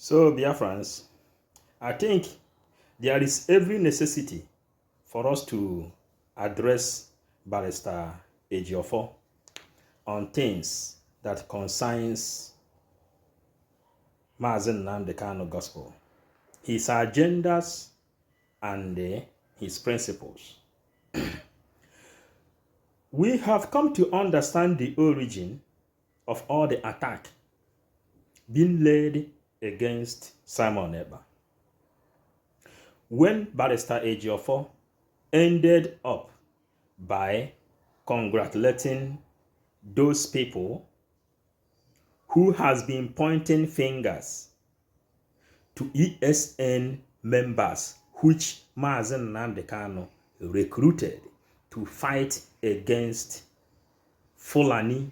So, dear friends, I think there is every necessity for us to address Barrister Ejiofor on things that concerns Mazen Nnamdi Kanu gospel, his agendas and his principles. We have come to understand the origin of all the attack being led against Simon Ekpa. When Barrister Ejiofor ended up by congratulating those people who has been pointing fingers to ESN members which Mazen Nnamdi Kanu recruited to fight against Fulani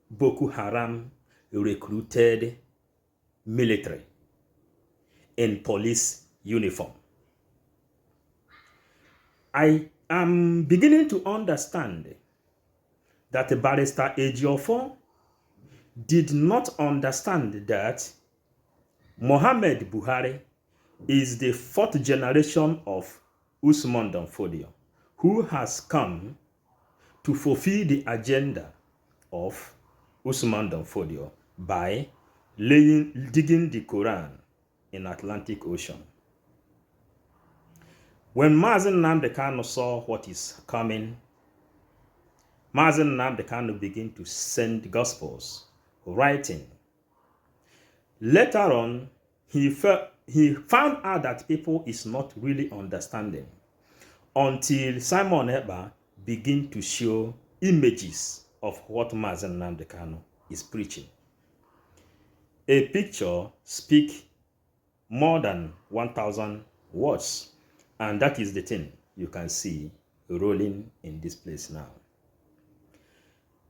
Boko Haram recruited military in police uniform. I am beginning to understand that Barrister Ejiofor did not understand that Muhammad Buhari is the fourth generation of Usman Dan Fodio, who has come to fulfill the agenda of Usman Dan Fodio by digging the Quran in Atlantic Ocean. When Mazen Nnamdi Kanu saw what is coming, Mazen Nnamdi Kanu began to send gospels, writing. Later on, he found out that people is not really understanding until Simon Ekpa began to show images of what Mazen Nnamdi Kanu is preaching. A picture speaks more than 1,000 words, and that is the thing you can see rolling in this place now.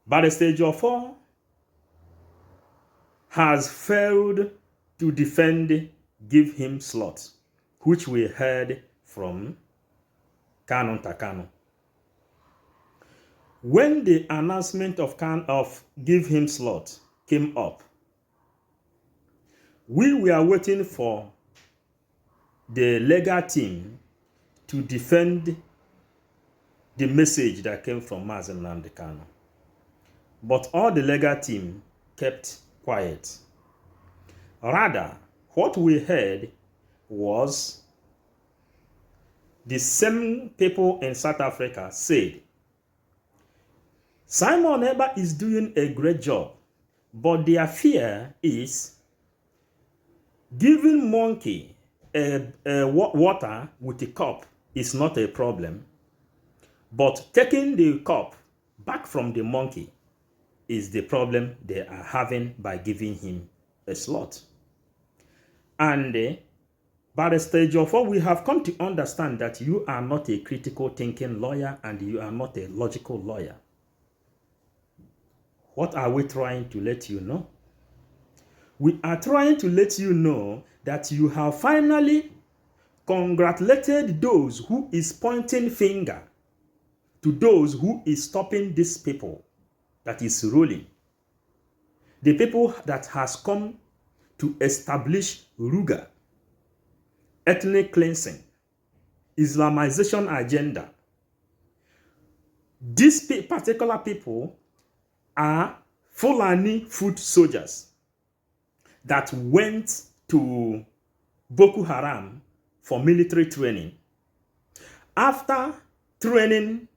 Barrister Ejiofor has failed to defend Give Him Slot, which we heard from Kanu Takano. When the announcement of Give Him Slot came up, we were waiting for the legal team to defend the message that came from Mazen Nnamdi Kanu. But all the legal team kept quiet. Rather, what we heard was the same people in South Africa said, Simon Ekpa is doing a great job, but their fear is giving monkey water with a cup is not a problem, but taking the cup back from the monkey is the problem they are having by giving him a slot. And Barrister Ejiofor, we have come to understand that you are not a critical thinking lawyer and you are not a logical lawyer. What are we trying to let you know? We are trying to let you know that you have finally congratulated those who is pointing finger to those who is stopping these people that is ruling. The people that has come to establish Ruga, ethnic cleansing, Islamization agenda. These particular people are Fulani foot soldiers that went to Boko Haram for military training. After training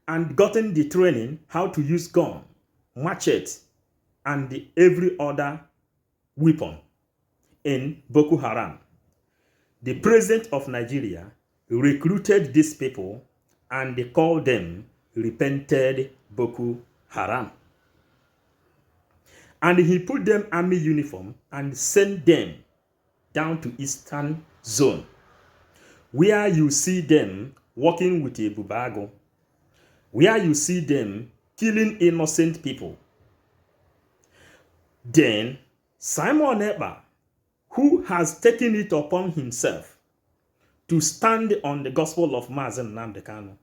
and gotten the training how to use gun, machete, and every other weapon in Boko Haram, the president of Nigeria recruited these people and they called them repented Boko Haram. And he put them army uniform and sent them down to Eastern Zone, where you see them working with a bubago, where you see them killing innocent people. Then Simon Ekpa, who has taken it upon himself to stand on the gospel of Mazen Nnamdi Kanu,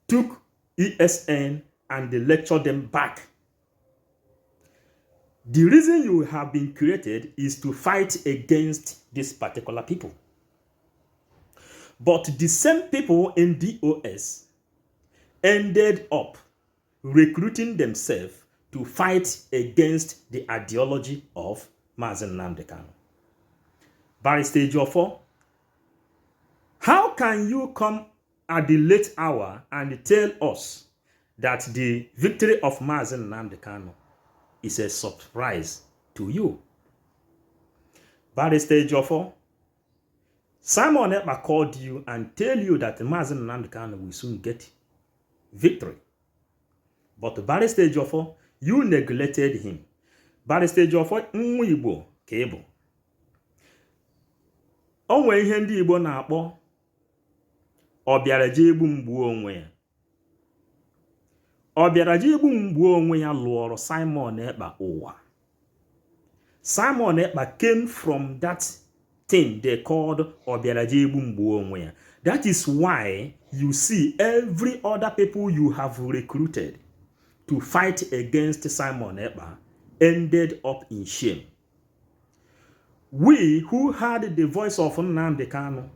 took ESN and lectured them back. The reason you have been created is to fight against this particular people. But the same people in DOS ended up recruiting themselves to fight against the ideology of Mazen Nnamdi Kanu. Barrister Ejiofor, how can you come at the late hour and tell us that the victory of Mazen Nnamdi Kanu is a surprise to you? Barrister Ejiofor, Simon Ekpa called you and tell you that Mazen Nnamdi Kanu will soon get victory. But Barrister Ejiofor, you neglected him. Barrister Ejiofor, nwa Igbo ka ị bụ. O nwere ihe ndị Igbo na-akpọ ọ bịara je egbu mgbu onwe ya. Ọ bịara je egbu mgbu onwe ya lụọrọ Simon Ekpa ụwa. Simon Ekpa came from that thing they called ọ bịara je egbu mgbu onwe ya. That is why you see every other people you have recruited to fight against Simon Ekpa ended up in shame. We who heard the voice of Nnamdi Kanu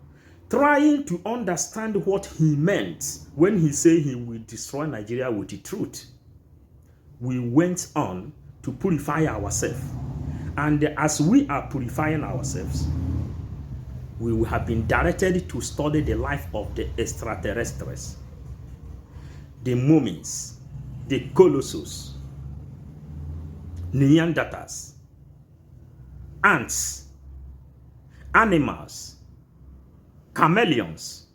trying to understand what he meant when he said he will destroy Nigeria with the truth, we went on to purify ourselves. And as we are purifying ourselves, we will have been directed to study the life of the extraterrestrials, the mummies, the colossus, Neanderthals, ants, animals, chameleons,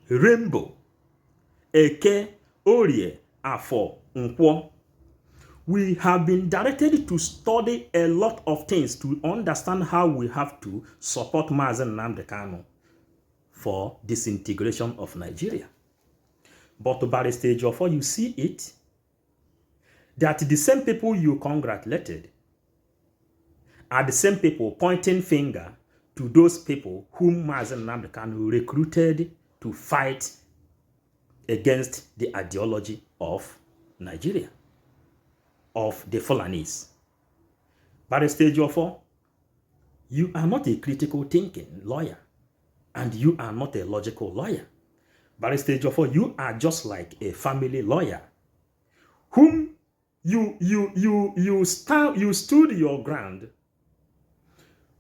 rainbow, Eke, Orie, Afo, Nkwo. We have been directed to study a lot of things to understand how we have to support Mazen Nnamdi Kanu for disintegration of Nigeria. But Barrister Ejiofor, you see it, that the same people you congratulated are the same people pointing finger to those people whom Mazen Nnamdi Kanu recruited to fight against the ideology of Nigeria, of the Fulanis. Barrister Ejiofor, you are not a critical thinking lawyer, and you are not a logical lawyer. Barrister Ejiofor, you are just like a family lawyer, whom you stood your ground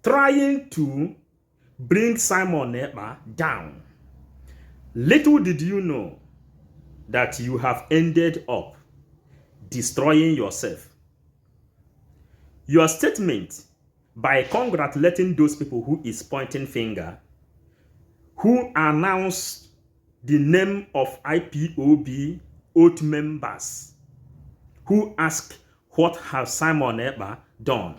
trying to bring Simon Ekpa down. Little did you know that you have ended up destroying yourself. Your statement by congratulating those people who is pointing finger, who announced the name of IPOB oath members, who asked what has Simon Ekpa done.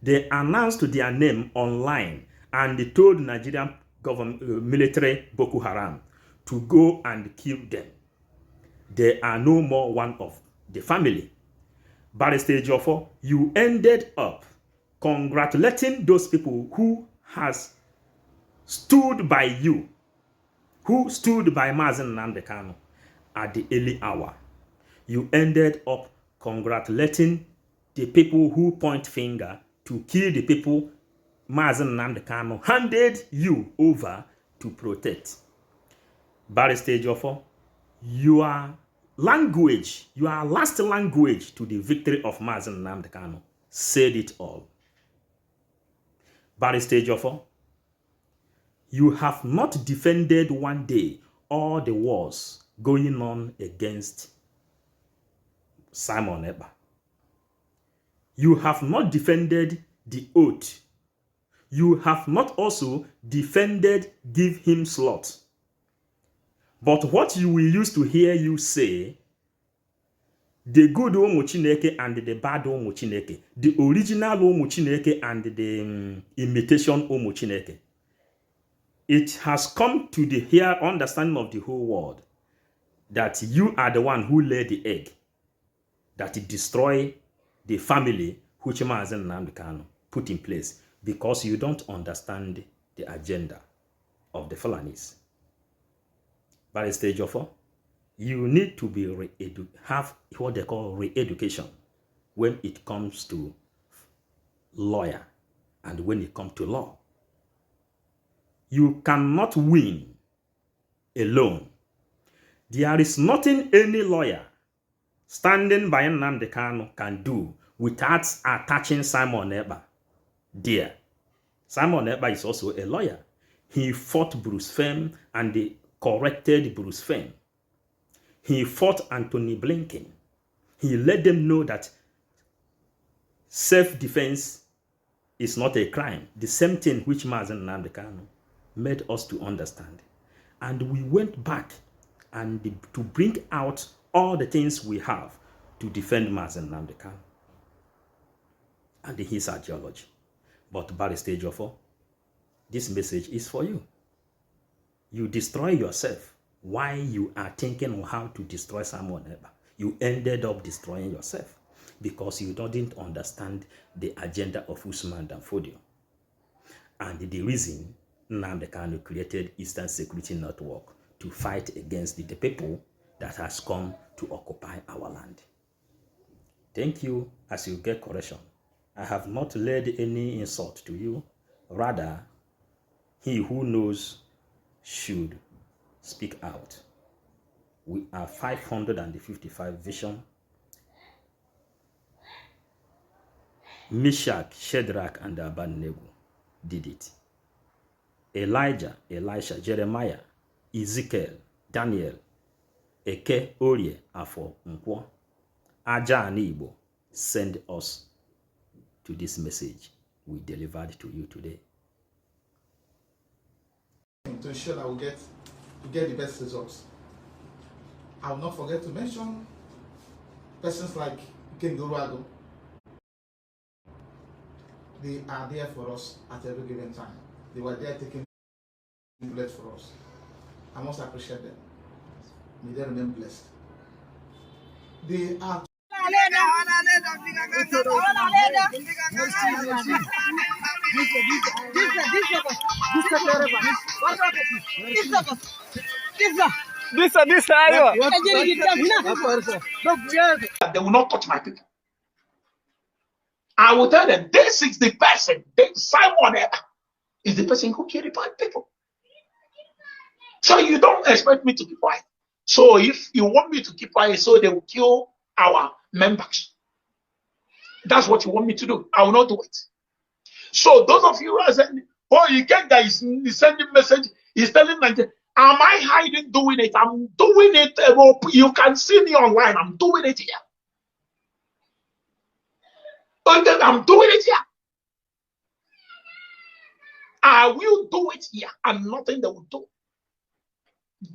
They announced their name online and they told Nigerian government, military Boko Haram to go and kill them. They are no more one of the family. Barrister Ejiofor, you ended up congratulating those people who has stood by you, who stood by Mazen Nnamdi Kanu at the early hour. You ended up congratulating the people who point finger to kill the people Mazen Nnamdi Kanu handed you over to protect. Barrister Ejiofor, your language, your last language to the victory of Mazen Nnamdi Kanu said it all. Barrister Ejiofor, you have not defended one day all the wars going on against Simon Ekpa. You have not defended the oath. You have not also defended give him slot. But what you will use to hear you say, the good Umu Chineke and the bad Umu Chineke, the original Umu Chineke and the imitation Umu Chineke, it has come to the here understanding of the whole world that you are the one who laid the egg, that it destroy the family which Mazen Nnamdi Kanu put in place, because you don't understand the agenda of the Fulanis. Barrister Ejiofor, you need to be have what they call re-education when it comes to lawyer and when it comes to law. You cannot win alone. There is nothing any lawyer standing by Nnamdi Kanu can do without attaching Simon Ekpa. There. Simon Ekpa is also a lawyer. He fought Bruce Femme and they corrected Bruce Femme. He fought Anthony Blinken. He let them know that self-defense is not a crime. The same thing which Mazen Nnamdi Kanu made us to understand. And we went back and to bring out all the things we have to defend Mazen Nnamdi Kanu and his ideology. But Barrister Ejiofor, this message is for you. You destroy yourself while you are thinking on how to destroy Simon Ekpa. You ended up destroying yourself because you didn't understand the agenda of Usman Dan Fodio and the reason Nnamdi Kanu created Eastern Security Network to fight against the people that has come to occupy our land. Thank you as you get correction. I have not laid any insult to you. Rather, he who knows should speak out. We are 555 vision. Meshach, Shadrach, and Abednego did it. Elijah, Elisha, Jeremiah, Ezekiel, Daniel, Eke, Orie, Afo, Nkwo, Aja and Igbo send us to this message we delivered to you today. To ensure that we get the best results. I will not forget to mention persons like King Guru. They are there for us at every given time. They were there taking bullets for us. I must appreciate them. May they remain blessed. They are they will not touch my people. I will tell them this is the person, Simon Ekpa is the person who killed the people. So you don't expect me to be quiet. So if you want me to keep quiet so they will kill our members, that's what you want me to do. I will not do it. So those of you who are saying, oh, you get that he's sending message, he's telling Nigeria, am I hiding doing it? I'm doing it. You can see me online. I'm doing it here. I'm doing it here. I will do it here, and nothing they will do.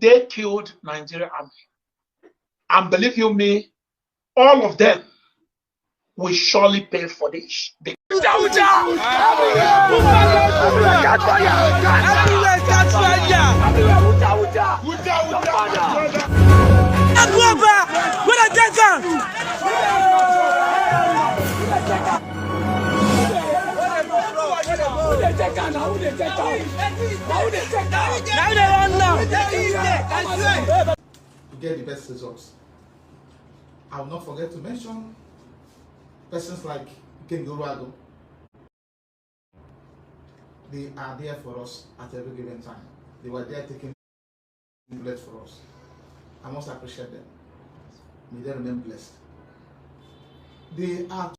They killed Nigerian army. And believe you me, all of them will surely pay for this. to get the best results. I will not forget to mention persons like King Guru. They are there for us at every given time. They were there taking bullets for us. I must appreciate them. May they remain blessed. They are